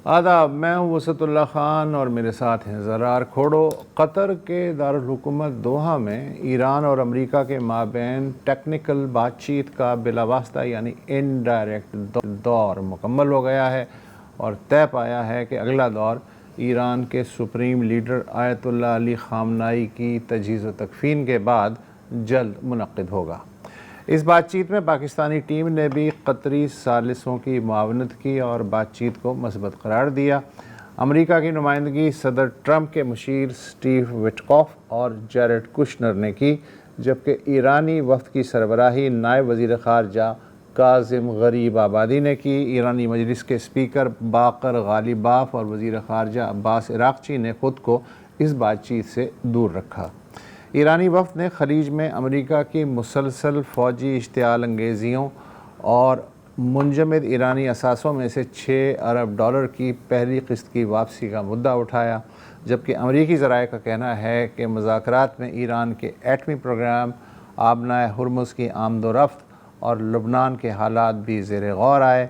آداب، میں ہوں وسعت اللہ خان اور میرے ساتھ ہیں زرار کھوڑو۔ قطر کے دارالحکومت دوحہ میں ایران اور امریکہ کے مابین ٹیکنیکل بات چیت کا بلا واسطہ یعنی انڈائریکٹ دور مکمل ہو گیا ہے اور طے پایا ہے کہ اگلا دور ایران کے سپریم لیڈر آیت اللہ علی خامنائی کی تجہیز و تکفین کے بعد جلد منعقد ہوگا۔ اس بات چیت میں پاکستانی ٹیم نے بھی قطری ثالثوں کی معاونت کی اور بات چیت کو مثبت قرار دیا۔ امریکہ کی نمائندگی صدر ٹرمپ کے مشیر سٹیو وٹکوف اور جیرڈ کشنر نے کی، جبکہ ایرانی وفد کی سربراہی نائب وزیر خارجہ کاظم غریب آبادی نے کی۔ ایرانی مجلس کے اسپیکر باقر غالیباف اور وزیر خارجہ عباس عراقچی نے خود کو اس بات چیت سے دور رکھا۔ ایرانی وفد نے خلیج میں امریکہ کی مسلسل فوجی اشتعال انگیزیوں اور منجمد ایرانی اثاثوں میں سے $6 ارب کی پہلی قسط کی واپسی کا مدعا اٹھایا، جبکہ امریکی ذرائع کا کہنا ہے کہ مذاکرات میں ایران کے ایٹمی پروگرام، آبنائے ہرمز کی آمد و رفت اور لبنان کے حالات بھی زیر غور آئے۔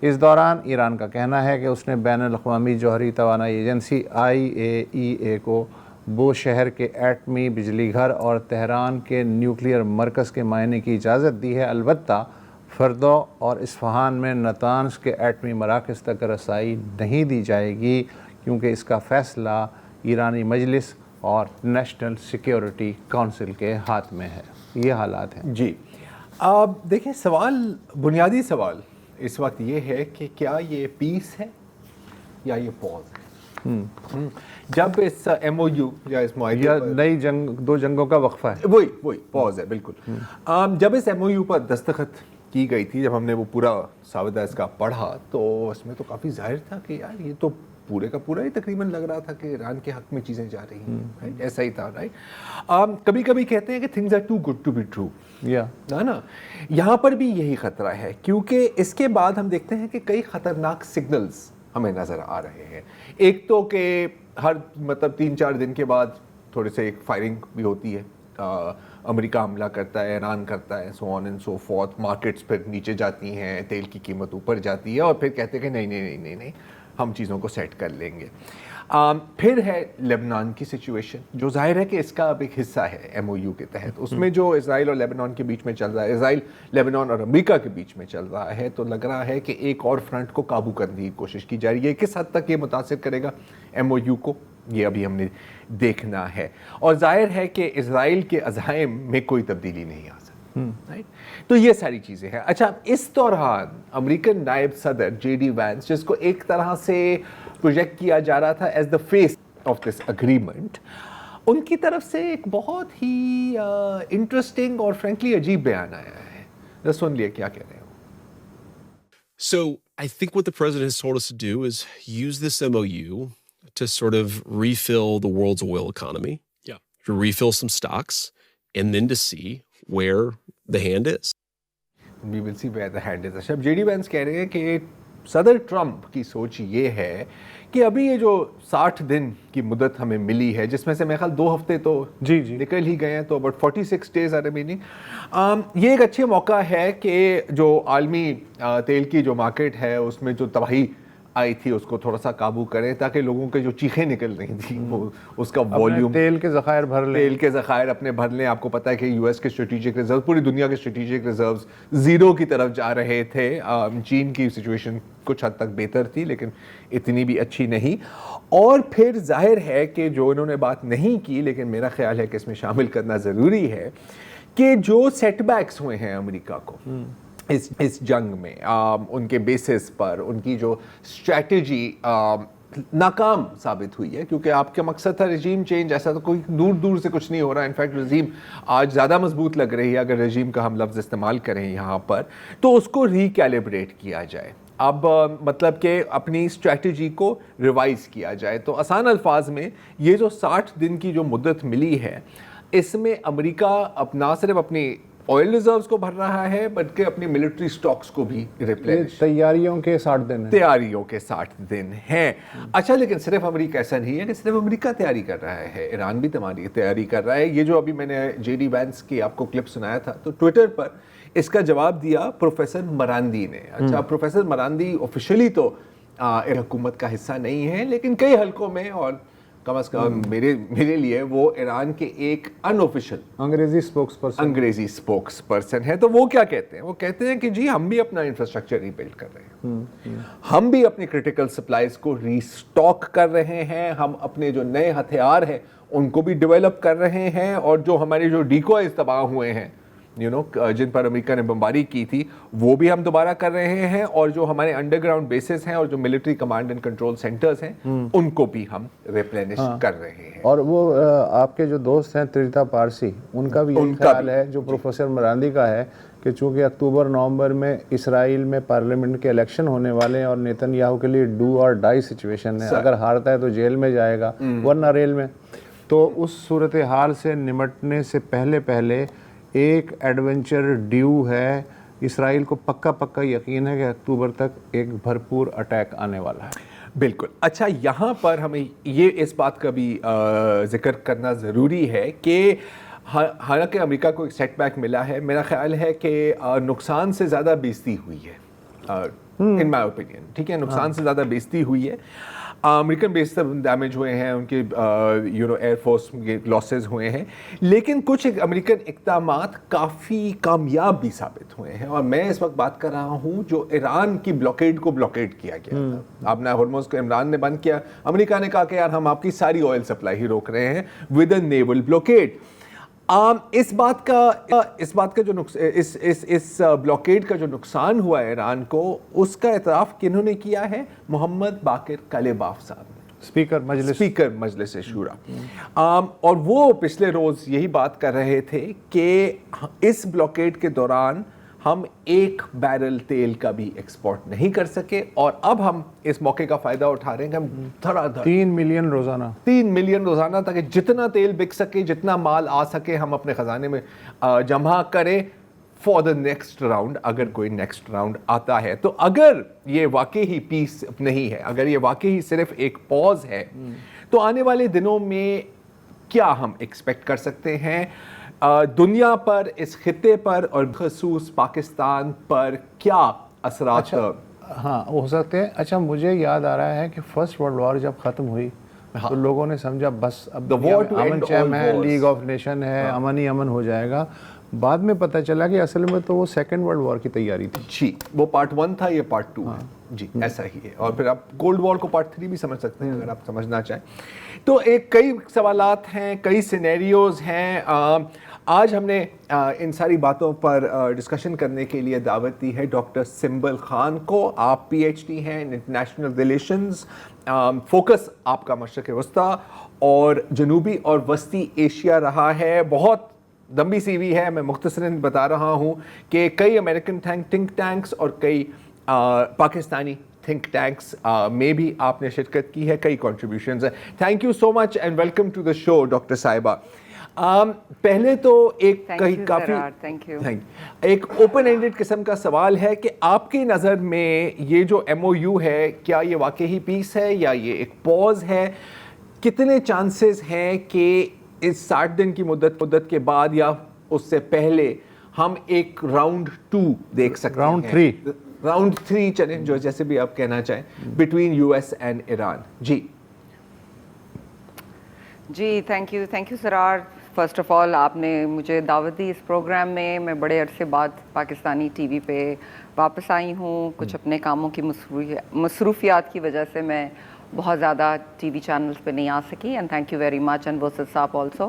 اس دوران ایران کا کہنا ہے کہ اس نے بین الاقوامی جوہری توانائی ایجنسی IAEA کو بوشہر کے ایٹمی بجلی گھر اور تہران کے نیوکلیئر مرکز کے معائنے کی اجازت دی ہے، البتہ فردو اور اصفہان میں نتانز کے ایٹمی مراکز تک رسائی نہیں دی جائے گی، کیونکہ اس کا فیصلہ ایرانی مجلس اور نیشنل سیکیورٹی کونسل کے ہاتھ میں ہے۔ یہ حالات ہیں۔ جی دیکھیں، بنیادی سوال اس وقت یہ ہے کہ کیا یہ پیس ہے یا یہ پوز ہے؟ جب اس MOU یا اس معاہدے یا پر نئی جنگ، دو جنگوں کا وقفہ ہے، وہی پوز ہے بالکل۔ جب اس MOU پر دستخط کی گئی تھی، جب ہم نے وہ پورا سودہ اس کا پڑھا تو اس میں تو کافی ظاہر تھا کہ یار یہ تو پورے کا پورا ہی تقریباً لگ رہا تھا کہ ایران کے حق میں چیزیں جا رہی ہیں، ایسا ہی تھا، رائٹ؟ کبھی کبھی کہتے ہیں کہ things are too good to be true, ہے نا؟ یہاں پر بھی یہی خطرہ ہے، کیونکہ اس کے بعد ہم دیکھتے ہیں کہ کئی خطرناک سگنلز ہمیں نظر آ رہے ہیں۔ ایک تو کہ ہر 3-4 دن کے بعد تھوڑے سے ایک فائرنگ بھی ہوتی ہے، امریکہ حملہ کرتا ہے، ایران کرتا ہے، so on and so forth, markets پھر نیچے جاتی ہیں، تیل کی قیمت اوپر جاتی ہے اور پھر کہتے ہیں کہ نہیں ہم چیزوں کو سیٹ کر لیں گے۔ پھر ہے لیبنان کی سچویشن، جو ظاہر ہے کہ اس کا اب ایک حصہ ہے MOU کے تحت۔ اس میں جو اسرائیل اور لیبنان کے بیچ میں چل رہا ہے، اسرائیل، لیبنان اور امریکہ کے بیچ میں چل رہا ہے، تو لگ رہا ہے کہ ایک اور فرنٹ کو قابو کرنے کی کوشش کی جا رہی ہے۔ کس حد تک یہ متاثر کرے گا MOU کو، یہ ابھی ہم نے دیکھنا ہے۔ اور ظاہر ہے کہ اسرائیل کے عزائم میں کوئی تبدیلی نہیں آ سکتی، تو یہ ساری چیزیں ہیں۔ اچھا، اس دوران امریکن نائب صدر JD وینس، جس کو ایک طرح سے پروجیکٹ کیا جا رہا تھا as the face of this agreement, ان کی طرف سے ایک بہت ہی انٹرسٹنگ اور فرینکلی عجیب بیان آیا ہے۔ سن لیے کیا کہہ رہے ہو۔ So I think what the president has told us to do is use this MOU to sort of refill the world's oil economy, to refill some stocks, and then to see where the hand is. We will see where the hand is۔ اچھا، JD Venice کہہ رہے ہیں کہ صدر Trump کی سوچ یہ ہے کہ ابھی یہ جو 60 دن کی مدت ہمیں ملی ہے، جس میں سے میرے خیال 2 ہفتے تو نکل ہی گئے ہیں، تو اباؤٹ 46 days are remaining، یہ ایک اچھے موقع ہے کہ جو عالمی تیل کی جو مارکیٹ ہے اس میں جو تباہی آئی تھی اس کو تھوڑا سا قابو کریں، تاکہ لوگوں کے جو چیخیں نکل رہی تھیں وہ اس کا والیوم، تیل کے ذخائر بھر لیں، تیل کے ذخائر اپنے بھر لیں۔ آپ کو پتہ ہے کہ US کے اسٹریٹجک ریزرو، پوری دنیا کے اسٹریٹجک ریزروز زیرو کی طرف جا رہے تھے۔ چین کی سچویشن کچھ حد تک بہتر تھی لیکن اتنی بھی اچھی نہیں۔ اور پھر ظاہر ہے کہ جو انہوں نے بات نہیں کی لیکن میرا خیال ہے کہ اس میں شامل کرنا ضروری ہے، کہ جو سیٹ بیکس ہوئے ہیں امریکہ کو اس جنگ میں، ان کے بیسس پر ان کی جو اسٹریٹجی ناکام ثابت ہوئی ہے، کیونکہ آپ کا مقصد تھا رجیم چینج، ایسا تو کوئی دور سے کچھ نہیں ہو رہا۔ انفیکٹ رجیم آج زیادہ مضبوط لگ رہی ہے، اگر رجیم کا ہم لفظ استعمال کریں یہاں پر، تو اس کو ریکیلیبریٹ کیا جائے، اب مطلب کہ اپنی اسٹریٹجی کو ریوائز کیا جائے۔ تو آسان الفاظ میں یہ جو 60 دن کی جو مدت ملی ہے، اس میں امریکہ نہ صرف اپنی آئل ریزروز کو بھر رہا ہے بلکہ اپنی ملٹری سٹاکس کو بھی ریپلیش، تیاریوں کے 60 دن ہیں، تیاریوں کے 60 دن ہیں۔ اچھا، لیکن صرف امریکہ ایسا نہیں ہے کہ صرف امریکہ تیاری کر رہا ہے، ایران بھی تیاری کر رہا ہے۔ یہ جو ابھی میں نے JD وینس کی آپ کو کلپ سنایا تھا، تو ٹویٹر پر اس کا جواب دیا پروفیسر مراندی نے۔ اچھا، پروفیسر مراندی آفیشلی تو حکومت کا حصہ نہیں ہے, لیکن کئی حلقوں میں اور کم از کم میرے لیے وہ ایران کے ایک انآفیشل انگریزی اسپوکس پرسن ہے. تو وہ کیا کہتے ہیں؟ وہ کہتے ہیں کہ جی ہم بھی اپنا انفراسٹرکچر ری بلڈ کر رہے ہیں, ہم بھی اپنی کرٹیکل سپلائز کو ری اسٹاک کر رہے ہیں, ہم اپنے جو نئے ہتھیار ہیں ان کو بھی ڈیولپ کر رہے ہیں, اور جو ہمارے جو ڈیکوائز تباہ ہوئے ہیں جن پر امریکہ نے بمباری کی تھی وہ بھی ہم دوبارہ کر رہے ہیں, اور جو ہمارے انڈر گراؤنڈ بیسز ہیں اور جو military command and control centres ہیں ان کو بھی ہم ریپلینش کر رہے ہیں. اور وہ آپ کے جو دوست ہیں تریتا پارسی, ان کا بھی یہ خیال ہے جو پروفیسر مراندی کا ہے کہ چونکہ اکتوبر نومبر میں اسرائیل میں پارلیمنٹ کے الیکشن ہونے والے ہیں اور نیتن یاہو کے لیے ڈو اور ڈائی سچویشن ہے, اگر ہارتا ہے تو جیل میں جائے گا ورنہ ریل میں, تو اس صورتحال سے نمٹنے سے پہلے ایک ایڈونچر ڈیو ہے. اسرائیل کو پکا یقین ہے کہ اکتوبر تک ایک بھرپور اٹیک آنے والا ہے. بالکل. اچھا, یہاں پر ہمیں یہ اس بات کا بھی ذکر کرنا ضروری ہے کہ حالانکہ امریکہ کو ایک سیٹ بیک ملا ہے, میرا خیال ہے کہ نقصان سے زیادہ بیزتی ہوئی ہے ان مائی اوپینین. ٹھیک ہے, نقصان سے زیادہ بیزتی ہوئی ہے. امریکن بیس ڈیمیج ہوئے ہیں, ان کے ایئر فورس کے لاسز ہوئے ہیں, لیکن کچھ امریکن اقدامات کافی کامیاب بھی ثابت ہوئے ہیں. اور میں اس وقت بات کر رہا ہوں جو ایران کی بلاکیڈ کو بلاکیڈ کیا گیا تھا. آپ نے ہرمز کو عمران نے بند کیا, امریکہ نے کہا کہ یار ہم آپ کی ساری آئل سپلائی ہی روک رہے ہیں ود اے نیول بلاکیڈ. اس بات کا جو اس بلاکیڈ کا جو نقصان ہوا ہے ایران کو, اس کا اعتراف کنہوں نے کیا ہے؟ محمد باقر کلیباف صاحب نے, اسپیکر مجلس شورا. اور وہ پچھلے روز یہی بات کر رہے تھے کہ اس بلاکیڈ کے دوران ہم ایک بیرل تیل کا بھی ایکسپورٹ نہیں کر سکے, اور اب ہم اس موقع کا فائدہ اٹھا رہے ہیں کہ ہم 3 ملین روزانہ تاکہ جتنا تیل بک سکے, جتنا مال آ سکے, ہم اپنے خزانے میں جمع کریں فار دا نیکسٹ راؤنڈ, اگر کوئی نیکسٹ راؤنڈ آتا ہے. تو اگر یہ واقعی ہی پیس نہیں ہے, اگر یہ واقعی صرف ایک پاز ہے, تو آنے والے دنوں میں کیا ہم ایکسپیکٹ کر سکتے ہیں دنیا پر, اس خطے پر, اور خصوص پاکستان پر کیا اثرات ہو سکتے ہیں؟ اچھا, مجھے یاد آ رہا ہے کہ فرسٹ ورلڈ وار جب ختم ہوئی تو لوگوں نے سمجھا بس اب امن چین ہے, لیگ آف نیشن ہے, امن ہی امن ہو جائے گا. بعد میں پتہ چلا کہ اصل میں تو وہ سیکنڈ ورلڈ وار کی تیاری تھی. جی, وہ پارٹ 1 تھا, یہ پارٹ 2 ہے. جی ایسا ہی ہے. اور پھر آپ کولڈ وار کو پارٹ 3 بھی سمجھ سکتے ہیں اگر آپ سمجھنا چاہیں. تو کئی سوالات ہیں, کئی سینیریوز ہیں. آج ہم نے ان ساری باتوں پر ڈسکشن کرنے کے لیے دعوت دی ہے ڈاکٹر سنبل خان کو. آپ پی ایچ ڈی ہیں ان انٹرنیشنل ریلیشنز, فوکس آپ کا مشرق وسطیٰ اور جنوبی اور وسطی ایشیا رہا ہے. بہت لمبی سی وی ہے, میں مختصراً بتا رہا ہوں کہ کئی امریکن تھنک ٹینکس اور کئی پاکستانی تھنک ٹینکس میں بھی آپ نے شرکت کی ہے, کئی کنٹریبیوشنز ہیں. Thank you so much and welcome to the show doctor صاحبہ. پہلے تو ایک کافی ایک اوپن اینڈڈ قسم کا سوال ہے کہ آپ کی نظر میں یہ جو ایم او یو ہے, کیا یہ واقعی پیس ہے یا یہ ایک پاز ہے؟ کتنے چانسز ہیں کہ اس 60 دن کی مدت کے بعد یا اس سے پہلے ہم ایک راؤنڈ 2 دیکھ سکتے ہیں؟ راؤنڈ 3 چلیں, جو جیسے بھی آپ کہنا چاہیں, between US and Iran. جی تھینک یو سرار. فرسٹ آف آل آپ نے مجھے دعوت دی اس پروگرام میں. میں بڑے عرصے بعد پاکستانی ٹی وی پہ واپس آئی ہوں. کچھ اپنے کاموں کی مصروفیات کی وجہ سے میں بہت زیادہ ٹی وی چینلز پہ نہیں آ سکی. And thank you very much. And ورسد صاحب آلسو,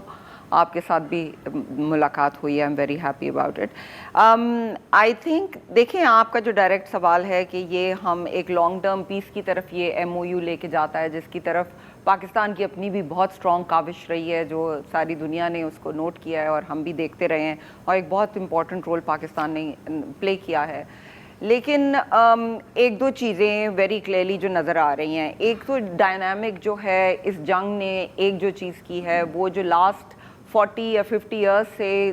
آپ کے ساتھ بھی ملاقات ہوئی ہے. I am very happy about it. I think دیکھیں, آپ کا جو ڈائریکٹ سوال ہے کہ یہ ہم ایک لانگ ٹرم پیس کی طرف یہ ایم او یو لے کے جاتا ہے, جس کی طرف پاکستان کی اپنی بھی بہت اسٹرانگ کاوش رہی ہے, جو ساری دنیا نے اس کو نوٹ کیا ہے اور ہم بھی دیکھتے رہے ہیں, اور ایک بہت امپورٹنٹ رول پاکستان نے پلے کیا ہے. لیکن ایک دو چیزیں ویری کلیئرلی جو نظر آ رہی ہیں. ایک تو ڈائنامک جو ہے اس جنگ نے ایک جو چیز کی ہے, وہ جو لاسٹ 40 یا 50 ایئرس سے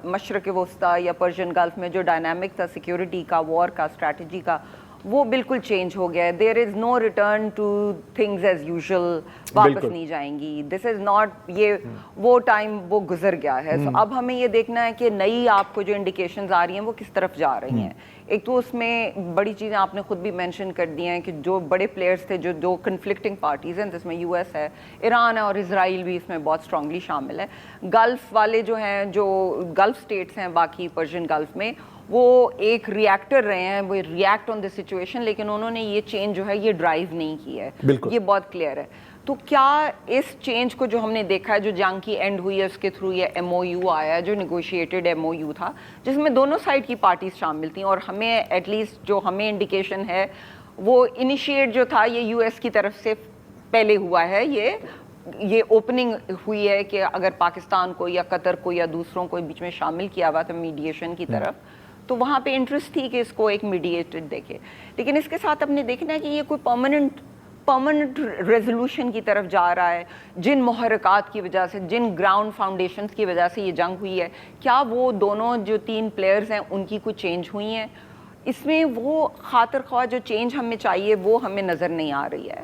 مشرق وسطیٰ یا پرشین گلف میں جو ڈائنامک تھا سیکیورٹی کا, وار کا, اسٹریٹجی کا, وہ بالکل چینج ہو گیا ہے. There is no return to things as usual, واپس نہیں جائیں گی. دس از ناٹ, یہ وہ ٹائم وہ گزر گیا ہے. سو اب ہمیں یہ دیکھنا ہے کہ نئی آپ کو جو انڈیکیشنز آ رہی ہیں وہ کس طرف جا رہی ہیں. ایک تو اس میں بڑی چیزیں آپ نے خود بھی مینشن کر دی ہیں کہ جو بڑے پلیئرز تھے جو دو کنفلکٹنگ پارٹیز ہیں جس میں یو ایس ہے, ایران ہے اور اسرائیل بھی اس میں بہت اسٹرانگلی شامل ہے. گلف والے جو ہیں, جو گلف اسٹیٹس ہیں باقی پرشین گلف میں, وہ ایک ریئیکٹر رہے ہیں, وہ ریئیکٹ آن دی سچویشن, لیکن انہوں نے یہ چینج جو ہے یہ ڈرائیو نہیں کی ہے. یہ بہت کلیئر ہے. تو کیا اس چینج کو جو ہم نے دیکھا ہے, جو جنگ کی اینڈ ہوئی ہے اس کے تھرو یہ ایم او یو آیا ہے, جو نیگوشیٹڈ ایم او یو تھا جس میں دونوں سائڈ کی پارٹیز شامل تھیں, اور ہمیں ایٹ لیسٹ جو ہمیں انڈیکیشن ہے وہ انیشیٹ جو تھا یہ یو ایس کی طرف سے پہلے ہوا ہے. یہ اوپننگ ہوئی ہے کہ اگر پاکستان کو یا قطر کو یا دوسروں کو بیچ میں شامل کیا ہوا تھا میڈیشن کی طرف, تو وہاں پہ انٹرسٹ تھی کہ اس کو ایک میڈیٹڈ دیکھے. لیکن اس کے ساتھ ہم نے دیکھنا ہے کہ یہ کوئی پرماننٹ ریزولوشن کی طرف جا رہا ہے. جن محرکات کی وجہ سے, جن گراؤنڈ فاؤنڈیشنز کی وجہ سے یہ جنگ ہوئی ہے, کیا وہ دونوں جو 3 پلیئرز ہیں ان کی کوئی چینج ہوئی ہیں؟ اس میں وہ خاطر خواہ جو چینج ہمیں چاہیے وہ ہمیں نظر نہیں آ رہی ہے.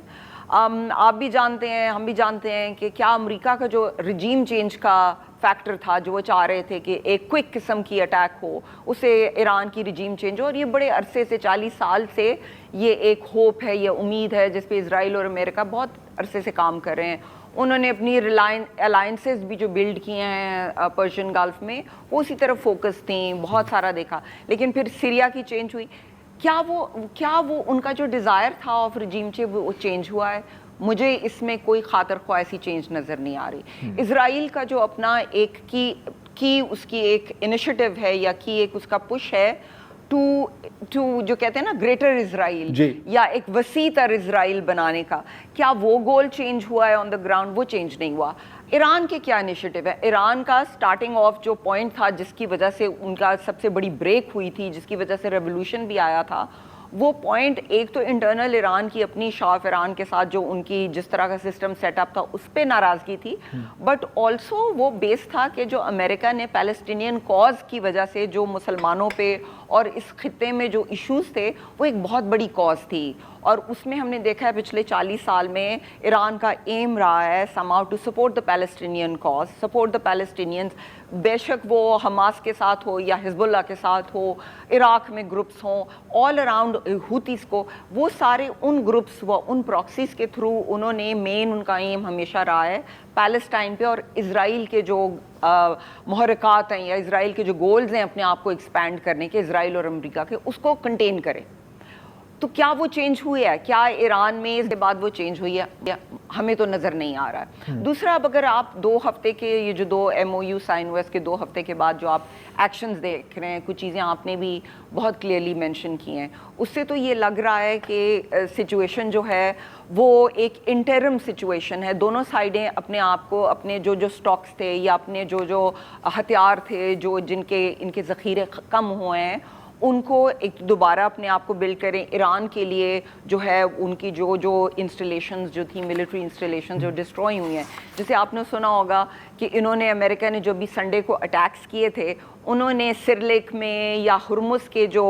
آپ بھی جانتے ہیں, ہم بھی جانتے ہیں کہ کیا امریکہ کا جو رجیم چینج کا فیکٹر تھا, جو وہ چاہ رہے تھے کہ ایک کوئک قسم کی اٹیک ہو, اسے ایران کی رجیم چینج ہو, اور یہ بڑے عرصے سے 40 سال سے یہ ایک ہوپ ہے, یہ امید ہے جس پہ اسرائیل اور امریکہ بہت عرصے سے کام کر رہے ہیں. انہوں نے اپنی الائنسز بھی جو بلڈ کیے ہیں پرشین گلف میں, وہ اسی طرف فوکس تھیں, بہت سارا دیکھا. لیکن پھر سیریا کی چینج ہوئی, کیا وہ ان کا جو ڈیزائر تھا آف رجیم چینج وہ چینج ہوا ہے؟ مجھے اس میں کوئی خاطر خواہ ایسی چینج نظر نہیں آ رہی. اسرائیل کا جو اپنا ایک کی اس کی ایک انیشیٹو ہے یا کی ایک اس کا پش ہے ٹو جو کہتے ہیں نا گریٹر اسرائیل, یا ایک وسیع تر اسرائیل بنانے کا, کیا وہ گول چینج ہوا ہے آن دا گراؤنڈ؟ وہ چینج نہیں ہوا. ایران کے کیا انیشیٹو ہے؟ ایران کا سٹارٹنگ آف جو پوائنٹ تھا جس کی وجہ سے ان کا سب سے بڑی بریک ہوئی تھی, جس کی وجہ سے ریولوشن بھی آیا تھا, وہ پوائنٹ ایک تو انٹرنل ایران کی اپنی شاہ آف ایران کے ساتھ جو ان کی جس طرح کا سسٹم سیٹ اپ تھا اس پہ ناراضگی تھی, بٹ آلسو وہ بیس تھا کہ جو امریکہ نے پیلسٹینین کاز کی وجہ سے جو مسلمانوں پہ اور اس خطے میں جو ایشوز تھے وہ ایک بہت بڑی کاز تھی. اور اس میں ہم نے دیکھا ہے پچھلے 40 سال میں ایران کا ایم رہا ہے somehow to support the Palestinian cause, support the Palestinians. بے شک وہ حماس کے ساتھ ہو یا حزب اللہ کے ساتھ ہو, عراق میں گروپس ہوں, آل اراؤنڈ ہوتیز کو, وہ سارے ان گروپس و ان پراکسیز کے تھرو انہوں نے مین ان کا ایم ہمیشہ رہا ہے پیلسٹائن پہ, اور اسرائیل کے جو محرکات ہیں یا اسرائیل کے جو گولز ہیں اپنے آپ کو ایکسپینڈ کرنے کے, اسرائیل اور امریکہ کے, اس کو کنٹین کریں. تو کیا وہ چینج ہوئی ہے؟ کیا ایران میں اس کے بعد وہ چینج ہوئی ہے؟ ہمیں تو نظر نہیں آ رہا ہے. دوسرا, اب اگر آپ 2 ہفتے کے یہ جو 2 ایم او یو سائن ہوئے اس کے 2 ہفتے کے بعد جو آپ ایکشنز دیکھ رہے ہیں, کچھ چیزیں آپ نے بھی بہت کلیئرلی مینشن کی ہیں, اس سے تو یہ لگ رہا ہے کہ سچویشن جو ہے وہ ایک انٹرم سچویشن ہے. دونوں سائڈیں اپنے آپ کو, اپنے جو سٹاکس تھے یا اپنے جو ہتھیار تھے جو ان کے ذخیرے کم ہوئے ہیں, ان کو ایک دوبارہ اپنے آپ کو بلڈ کریں. ایران کے لیے جو ہے ان کی جو انسٹالیشنز جو تھیں, ملٹری انسٹالیشنز جو ڈسٹروئی ہوئی ہیں, جیسے آپ نے سنا ہوگا کہ انہوں نے, امریکہ نے جو بھی سنڈے کو اٹیکس کیے تھے, انہوں نے سرلیک میں یا ہرمز کے جو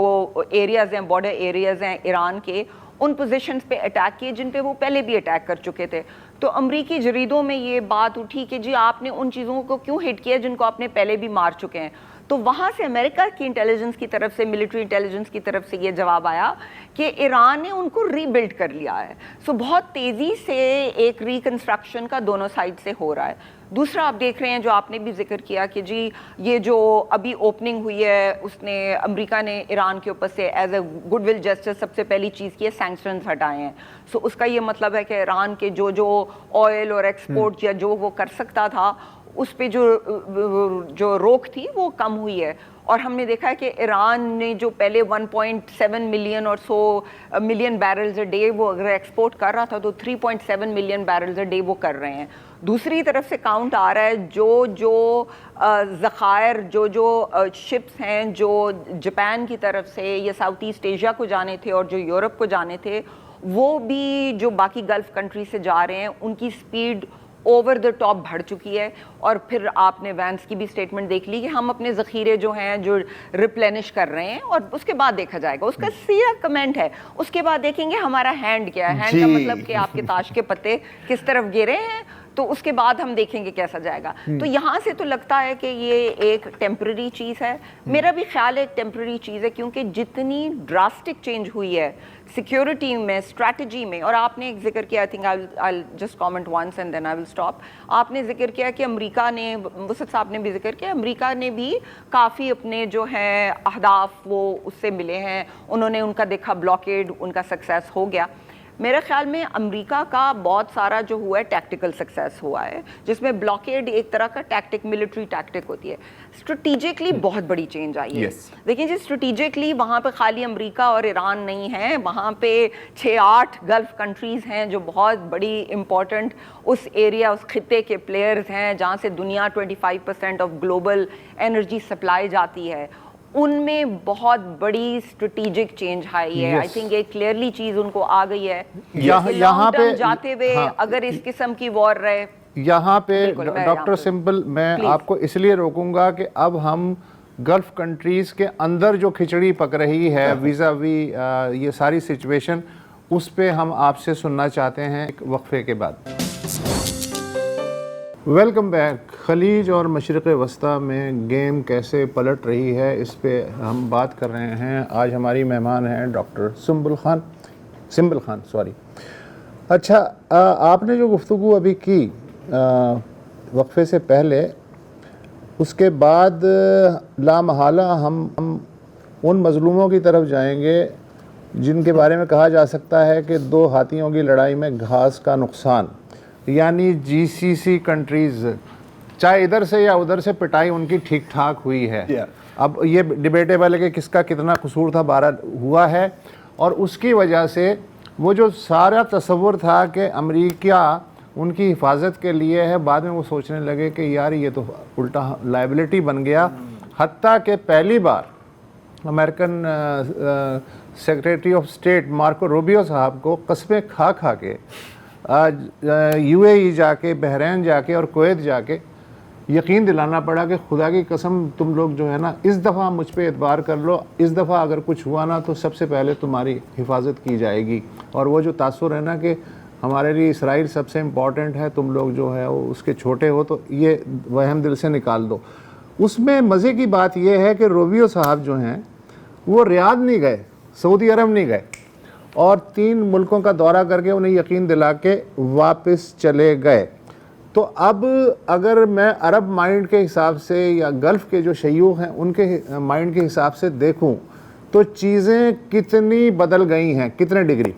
ایریاز ہیں, بارڈر ایریاز ہیں ایران کے, ان پوزیشنز پہ اٹیک کیے جن پہ وہ پہلے بھی اٹیک کر چکے تھے. تو امریکی جریدوں میں یہ بات اٹھی کہ جی آپ نے ان چیزوں کو کیوں ہٹ کیا جن کو آپ نے پہلے بھی مار چکے ہیں. تو وہاں سے امریکہ کی انٹیلیجنس کی طرف سے, ملٹری انٹیلیجنس کی طرف سے یہ جواب آیا کہ ایران نے ان کو ری بلڈ کر لیا ہے. سو بہت تیزی سے ایک ریکنسٹرکشن کا دونوں سائڈ سے ہو رہا ہے. دوسرا آپ دیکھ رہے ہیں جو آپ نے بھی ذکر کیا کہ جی یہ جو ابھی اوپننگ ہوئی ہے, اس نے امریکہ نے ایران کے اوپر سے ایز اے گڈ ول جسٹس سب سے پہلی چیز کی ہے سینکشنز ہٹائے ہیں. سو اس کا یہ مطلب ہے کہ ایران کے جو آئل اور ایکسپورٹ یا جو وہ کر سکتا تھا اس پہ جو روک تھی وہ کم ہوئی ہے. اور ہم نے دیکھا ہے کہ ایران نے جو پہلے 1.7 ملین اور سو ملین بیرلز اے ڈے وہ اگر ایکسپورٹ کر رہا تھا تو 3.7 ملین بیرلز اے ڈے وہ کر رہے ہیں. دوسری طرف سے کاؤنٹ آ رہا ہے جو ذخائر جو شپس ہیں جو جاپان کی طرف سے یا ساؤتھ ایسٹ ایشیا کو جانے تھے اور جو یورپ کو جانے تھے, وہ بھی جو باقی گلف کنٹری سے جا رہے ہیں ان کی سپیڈ اوور دا ٹاپ بڑھ چکی ہے. اور پھر آپ نے وینس کی بھی سٹیٹمنٹ دیکھ لی کہ ہم اپنے ذخیرے جو ہیں جو ریپلینش کر رہے ہیں, اور اس کے بعد دیکھا جائے گا. اس کا سیدھا کمنٹ ہے, اس کے بعد دیکھیں گے ہمارا ہینڈ کیا ہے. ہینڈ کا مطلب کہ آپ کے تاش کے پتے کس طرف گرے ہیں, تو اس کے بعد ہم دیکھیں گے کیسا جائے گا. تو یہاں سے تو لگتا ہے کہ یہ ایک ٹیمپرری چیز ہے. میرا بھی خیال ہے ایک ٹیمپرری چیز ہے, کیونکہ جتنی ڈراسٹک چینج ہوئی ہے سیکیورٹی میں, اسٹریٹجی میں, اور آپ نے ایک ذکر کیا, I think I just comment once and then I will stop. آپ نے ذکر کیا کہ امریکہ نے, وسط صاحب نے بھی ذکر کیا, امریکہ نے بھی کافی اپنے جو ہیں اہداف وہ اس سے ملے ہیں, انہوں نے ان کا دیکھا بلاکیڈ ان کا سکسیس ہو گیا. میرے خیال میں امریکہ کا بہت سارا جو ہوا ہے ٹیکٹیکل سکسیس ہوا ہے, جس میں بلاکیڈ ایک طرح کا ٹیکٹک, ملٹری ٹیکٹک ہوتی ہے. اسٹریٹجکلی بہت بڑی چینج آئی ہے. دیکھیں جی, اسٹریٹجکلی وہاں پہ خالی امریکہ اور ایران نہیں ہے, وہاں پہ 6-8 گلف کنٹریز ہیں جو بہت بڑی امپورٹنٹ اس ایریا, اس خطے کے پلیئرز ہیں, جہاں سے دنیا 25% آف گلوبل انرجی سپلائی جاتی ہے. ان میں بہت بڑی اسٹریٹجک چینج آئی ہے. آئی تھنک ایک کلیئرلی چیز ان کو آ گئی ہے. یہاں پہ جاتے ہوئے اگر اس قسم کی وار رہے, یہاں پہ ڈاکٹر سمپل میں آپ کو اس لیے روکوں گا کہ اب ہم گلف کنٹریز کے اندر جو کھچڑی پک رہی ہے ویزا وی یہ ساری سچویشن, اس پہ ہم آپ سے سننا چاہتے ہیں ایک وقفے کے بعد. Welcome back. خلیج اور مشرق وسطیٰ میں گیم کیسے پلٹ رہی ہے, اس پہ ہم بات کر رہے ہیں. آج ہماری مہمان ہیں ڈاکٹر سنبل خان. اچھا, آپ نے جو گفتگو ابھی کی وقفے سے پہلے, اس کے بعد لامحالہ ہم ان مظلوموں کی طرف جائیں گے جن کے بارے میں کہا جا سکتا ہے کہ 2 ہاتھیوں کی لڑائی میں گھاس کا نقصان, یعنی GCC کنٹریز, چاہے ادھر سے یا ادھر سے پٹائی ان کی ٹھیک ٹھاک ہوئی ہے. اب یہ ڈیبیٹیبل ہے کہ کس کا کتنا قصور تھا, بہرحال ہوا ہے. اور اس کی وجہ سے وہ جو سارا تصور تھا کہ امریکہ ان کی حفاظت کے لیے ہے, بعد میں وہ سوچنے لگے کہ یار یہ تو الٹا لائبلٹی بن گیا. حتیٰ کہ پہلی بار American secretary of state Marco Rubio صاحب کو قسمیں کھا کے UAE جا کے, بحرین جا کے اور کویت جا کے یقین دلانا پڑا کہ خدا کی قسم تم لوگ جو ہے نا اس دفعہ مجھ پہ اعتبار کر لو, اس دفعہ اگر کچھ ہوا نا تو سب سے پہلے تمہاری حفاظت کی جائے گی. اور وہ جو تاثر ہے نا کہ ہمارے لیے اسرائیل سب سے امپورٹنٹ ہے, تم لوگ جو ہے وہ اس کے چھوٹے ہو, تو یہ وہم دل سے نکال دو. اس میں مزے کی بات یہ ہے کہ روبیو صاحب جو ہیں وہ ریاض نہیں گئے, سعودی عرب نہیں گئے, اور 3 ملکوں کا دورہ کر کے انہیں یقین دلا کے واپس چلے گئے. تو اب اگر میں عرب مائنڈ کے حساب سے یا گلف کے جو شیوخ ہیں ان کے مائنڈ کے حساب سے دیکھوں تو چیزیں کتنی بدل گئی ہیں, کتنے ڈگری؟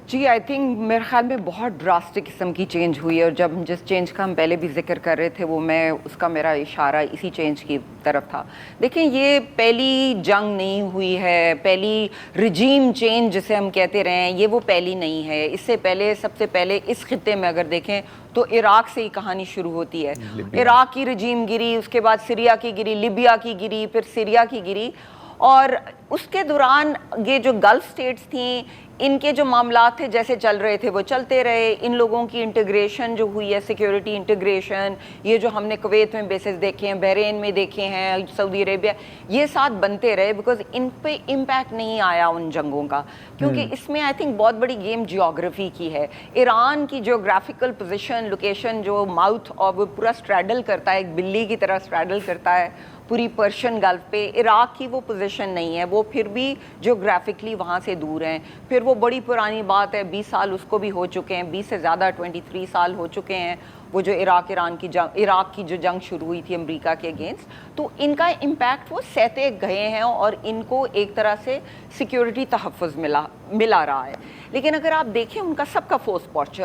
جی آئی تھنک میرے خیال میں بہت ڈراسٹک قسم کی چینج ہوئی ہے, اور جب جس چینج کا ہم پہلے بھی ذکر کر رہے تھے وہ میں اس کا میرا اشارہ اسی چینج کی طرف تھا. دیکھیں یہ پہلی جنگ نہیں ہوئی ہے, پہلی رجیم چینج جسے ہم کہتے رہے ہیں, یہ وہ پہلی نہیں ہے. اس سے پہلے سب سے پہلے اس خطے میں اگر دیکھیں تو عراق سے ہی کہانی شروع ہوتی ہے. عراق کی رجیم گری, اس کے بعد سیریا کی گری, لیبیا کی گری, پھر سیریا کی گری, اور اس کے دوران یہ جو گلف سٹیٹس تھیں ان کے جو معاملات تھے جیسے چل رہے تھے وہ چلتے رہے. ان لوگوں کی انٹیگریشن جو ہوئی ہے, سیکیورٹی انٹیگریشن, یہ جو ہم نے کویت میں بیسز دیکھے ہیں, بحرین میں دیکھے ہیں, سعودی عربیہ, یہ ساتھ بنتے رہے, بیکاز ان پہ امپیکٹ نہیں آیا ان جنگوں کا, کیونکہ اس میں آئی تھنک بہت بڑی گیم جیوگرافی کی ہے. ایران کی جیوگرافیکل پوزیشن, لوکیشن, جو ماؤتھ اور وہ پورا اسٹریڈل کرتا ہے, ایک بلی کی طرح اسٹریڈل کرتا ہے پوری پرشین گلف پہ. عراق کی وہ پوزیشن نہیں ہے, وہ پھر بھی جیوگرافکلی وہاں سے دور ہیں. پھر وہ بڑی پرانی بات ہے, 20 سال اس کو بھی ہو چکے ہیں, 20 سے زیادہ 23 سال ہو چکے ہیں وہ جو عراق کی جو جنگ شروع ہوئی تھی امریکہ کے اگینسٹ. تو ان کا امپیکٹ وہ سہتے گئے ہیں اور ان کو ایک طرح سے سیکیورٹی تحفظ ملا رہا ہے. لیکن اگر آپ دیکھیں ان کا سب کا فورس پوسچر,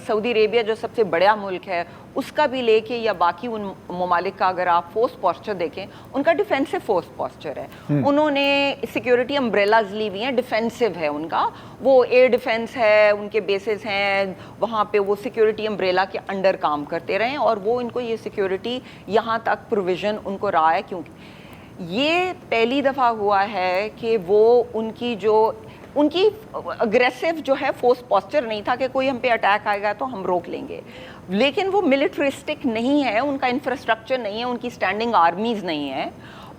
سعودی عربیہ جو سب سے بڑا ملک ہے اس کا بھی لے کے, یا باقی ان ممالک کا اگر آپ فورس پوسچر دیکھیں, ان کا ڈیفینسو فورس پوسچر ہے. انہوں نے سیکیورٹی امبریلاز لی ہوئی ہیں, ڈیفینسو ہے ان کا, وہ ایئر ڈیفینس ہے, ان کے بیسز ہیں وہاں پہ, وہ سیکیورٹی امبریلا کے انڈر کام کرتے رہے, اور وہ ان کو یہ سیکیورٹی یہاں تک پروویژن ان کو رہا ہے. کیونکہ یہ پہلی دفعہ ہوا ہے کہ وہ ان کی اگریسو جو ہے فورس پوسچر نہیں تھا کہ کوئی ہم پہ اٹیک آئے گا تو ہم روک لیں گے, لیکن وہ ملٹرسٹک نہیں ہے, ان کا انفراسٹرکچر نہیں ہے, ان کی اسٹینڈنگ آرمیز نہیں ہے,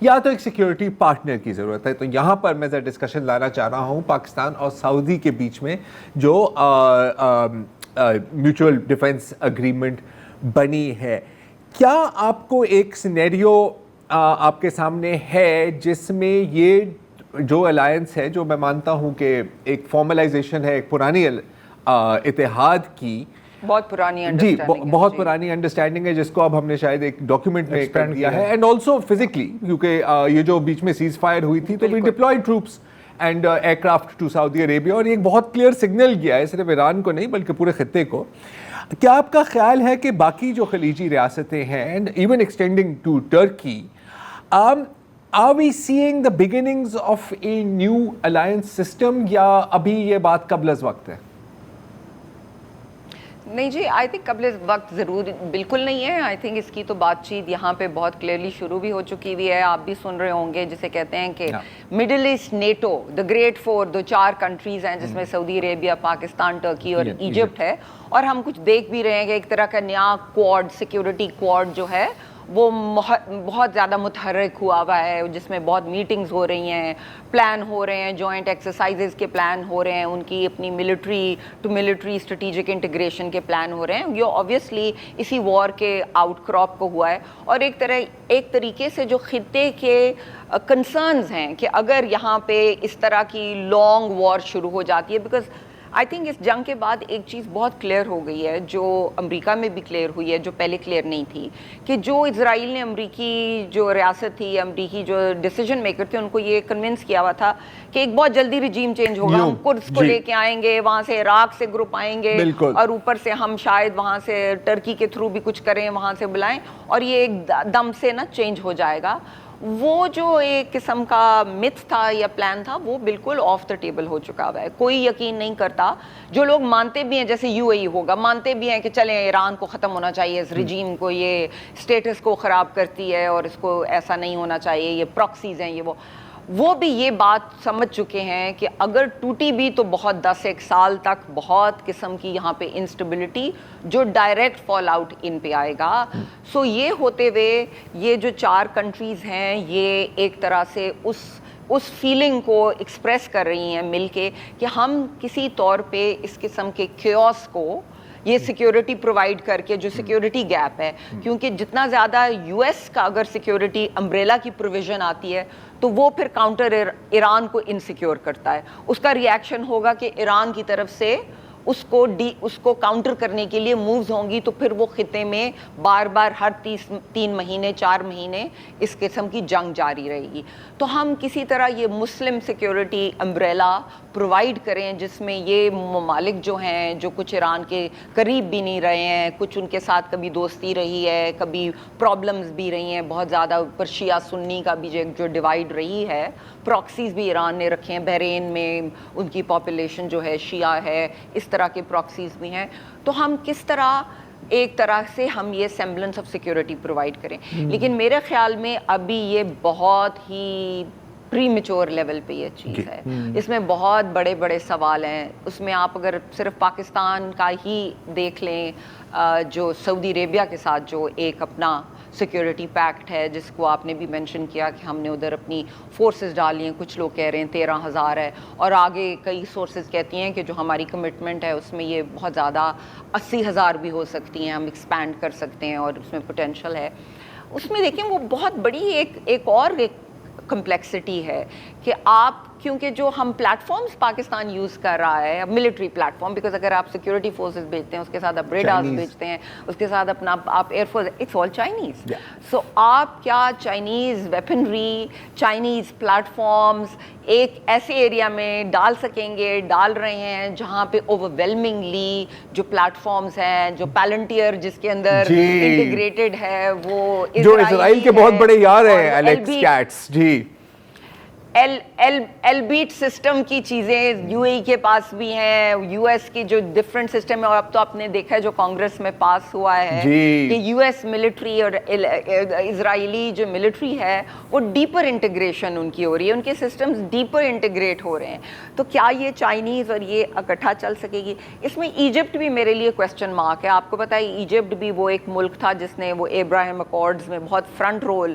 یا تو ایک سیکیورٹی پارٹنر کی ضرورت ہے. تو یہاں پر میں ذرا ڈسکشن لانا چاہ رہا ہوں پاکستان اور سعودی کے بیچ میں جو میوچول ڈیفنس اگریمنٹ بنی ہے. کیا آپ کو ایک سینیریو آپ کے سامنے ہے جس میں یہ جو الائنس ہے, جو میں مانتا ہوں کہ ایک فارملائزیشن ہے ایک پرانی اتحاد کی, بہت پرانی جی بہت پرانی انڈرسٹینڈنگ ہے, جس کو اب ہم نے شاید ایک ڈاکیومنٹ میں کر دیا ہے, اینڈ آلسو فزیکلی, کیونکہ یہ جو بیچ میں سیز فائر ہوئی تھی تو we deployed troops and aircraft to Saudi Arabia, اور یہ ایک بہت کلیئر سگنل گیا ہے صرف ایران کو نہیں بلکہ پورے خطے کو. کیا آپ کا خیال ہے کہ باقی جو خلیجی ریاستیں ہیں and even extending to Turkey, are we seeing the beginnings of a new alliance system, یا ابھی یہ بات قبل از وقت ہے؟ نہیں جی, آئی تھنک قبل وقت ضرور بالکل نہیں ہے. آئی تھنک اس کی تو بات چیت یہاں پہ بہت کلیئرلی شروع بھی ہو چکی ہوئی ہے. آپ بھی سن رہے ہوں گے جسے کہتے ہیں کہ middle east NATO, the great four, دو 4 کنٹریز ہیں جس میں سعودی عربیہ, پاکستان, ٹرکی اور ایجپٹ ہے. اور ہم کچھ دیکھ بھی رہے ہیں کہ ایک طرح کا نیا کوڈ, سیکیورٹی کوڈ جو ہے وہ بہت زیادہ متحرک ہوا ہے, جس میں بہت میٹنگز ہو رہی ہیں, پلان ہو رہے ہیں, جوائنٹ ایکسرسائزز کے پلان ہو رہے ہیں, ان کی اپنی military to military strategic integration کے پلان ہو رہے ہیں. یہ آبویسلی اسی وار کے آؤٹ کراپ کو ہوا ہے, اور ایک طریقے سے جو خطے کے کنسرنز ہیں کہ اگر یہاں پہ اس طرح کی لانگ وار شروع ہو جاتی ہے, بیکاز آئی تھنک اس جنگ کے بعد ایک چیز بہت کلیئر ہو گئی ہے, جو امریکہ میں بھی کلیئر ہوئی ہے, جو پہلے کلیئر نہیں تھی, کہ جو اسرائیل نے, امریکی جو ریاست تھی, امریکی جو ڈیسیجن میکر تھے, ان کو یہ کنونس کیا ہوا تھا کہ ایک بہت جلدی رجیم چینج ہوگا, ہم قدس کو لے کے آئیں گے, وہاں سے عراق سے گروپ آئیں گے, اور اوپر سے ہم شاید وہاں سے ٹرکی کے تھرو بھی کچھ کریں, وہاں سے بلائیں, اور یہ ایک دم سے نا چینج ہو جائے گا. وہ جو ایک قسم کا متھ تھا یا پلان تھا, وہ بالکل آف دا ٹیبل ہو چکا ہوا ہے. کوئی یقین نہیں کرتا. جو لوگ مانتے بھی ہیں, جیسے یو اے ای ہوگا, مانتے بھی ہیں کہ چلیں ایران کو ختم ہونا چاہیے, اس رجیم کو, یہ اسٹیٹس کو خراب کرتی ہے اور اس کو ایسا نہیں ہونا چاہیے, یہ پراکسیز ہیں, یہ وہ بھی یہ بات سمجھ چکے ہیں کہ اگر ٹوٹی بھی تو بہت 10-1 سال تک بہت قسم کی یہاں پہ انسٹیبلٹی جو ڈائریکٹ فال آؤٹ ان پہ آئے گا. سو یہ ہوتے ہوئے یہ جو 4 کنٹریز ہیں, یہ ایک طرح سے اس فیلنگ کو ایکسپریس کر رہی ہیں مل کے کہ ہم کسی طور پہ اس قسم کے کیوس کو, یہ سیکیورٹی پرووائڈ کر کے, جو سیکیورٹی گیپ ہے, کیونکہ جتنا زیادہ یو ایس کا اگر سیکیورٹی امبریلا کی پروویژن آتی ہے تو وہ پھر کاؤنٹر ایران کو انسیکیور کرتا ہے. اس کا ری ایکشن ہوگا کہ ایران کی طرف سے اس کو کاؤنٹر کرنے کے لیے مووز ہوں گی, تو پھر وہ خطے میں بار بار ہر 3 مہینے 4 مہینے اس قسم کی جنگ جاری رہے گی. تو ہم کسی طرح یہ مسلم سیکیورٹی امبریلا پرووائڈ کریں, جس میں یہ ممالک جو ہیں, جو کچھ ایران کے قریب بھی نہیں رہے ہیں, کچھ ان کے ساتھ کبھی دوستی رہی ہے, کبھی پرابلمز بھی رہی ہیں بہت زیادہ, اوپر شیعہ سنی کا بھی جو ڈیوائڈ رہی ہے, پراکسیز بھی ایران نے رکھے ہیں, بحرین میں ان کی پاپولیشن جو ہے شیعہ ہے, اس طرح کے پراکسیز بھی ہیں. تو ہم کس طرح ایک طرح سے ہم یہ سیمبلنس آف سیکیورٹی پرووائڈ کریں. لیکن میرے خیال میں ابھی یہ بہت ہی پری میچور لیول پہ یہ چیز ہے, اس میں بہت بڑے بڑے سوال ہیں. اس میں آپ اگر صرف پاکستان کا ہی دیکھ لیں, جو سعودی عربیہ کے ساتھ جو ایک اپنا سیکیورٹی پیکٹ ہے, جس کو آپ نے بھی مینشن کیا کہ ہم نے ادھر اپنی فورسز ڈالی ہیں, کچھ لوگ کہہ رہے ہیں 13,000 ہے, اور آگے کئی سورسز کہتی ہیں کہ جو ہماری کمٹمنٹ ہے اس میں یہ بہت زیادہ 80,000 بھی ہو سکتی ہیں, ہم ایکسپینڈ کر سکتے ہیں, اور اس میں پوٹینشیل ہے. اس میں دیکھیں وہ بہت بڑی ایک کمپلیکسٹی ہے کہ آپ, کیونکہ جو ہم پلیٹ فارمز پاکستان یوز کر رہا ہے, ملٹری پلیٹ فارم, بیکاز اگر آپ سیکورٹی فورسز بھیجتے ہیں, اس کے ساتھ آپ ریڈارز بھیجتے ہیں, اس کے ساتھ اپنا آپ air force, it's all Chinese. So آپ کیا Chinese weaponry, Chinese platforms ایک ایسے ایریا میں ڈال سکیں گے, ڈال رہے ہیں جہاں پہ اوور ویلمنگلی جو پلیٹ فارمز ہیں, جو پیلنٹیئر جس کے اندر انٹیگریٹڈ ہے, وہ جو اسرائیل کے بہت بڑے یار ہیں, الیکس کیٹس, جی ایل بیٹ سسٹم کی چیزیں یو اے ای کے پاس بھی ہیں, یو ایس کی جو ڈفرینٹ سسٹم ہے, اور اب تو آپ نے دیکھا ہے جو کانگریس میں پاس ہوا ہے کہ یو ایس ملٹری اور اسرائیلی جو ملٹری ہے وہ ڈیپر انٹیگریشن ان کی ہو رہی ہے, ان کے سسٹمز ڈیپر انٹیگریٹ ہو رہے ہیں. تو کیا یہ چائنیز اور یہ اکٹھا چل سکے گی؟ اس میں ایجپٹ بھی میرے لیے کویسچن مارک ہے. آپ کو پتہ ہے ایجپٹ بھی وہ ایک ملک تھا جس نے وہ ابراہیم اکارڈز میں بہت فرنٹ رول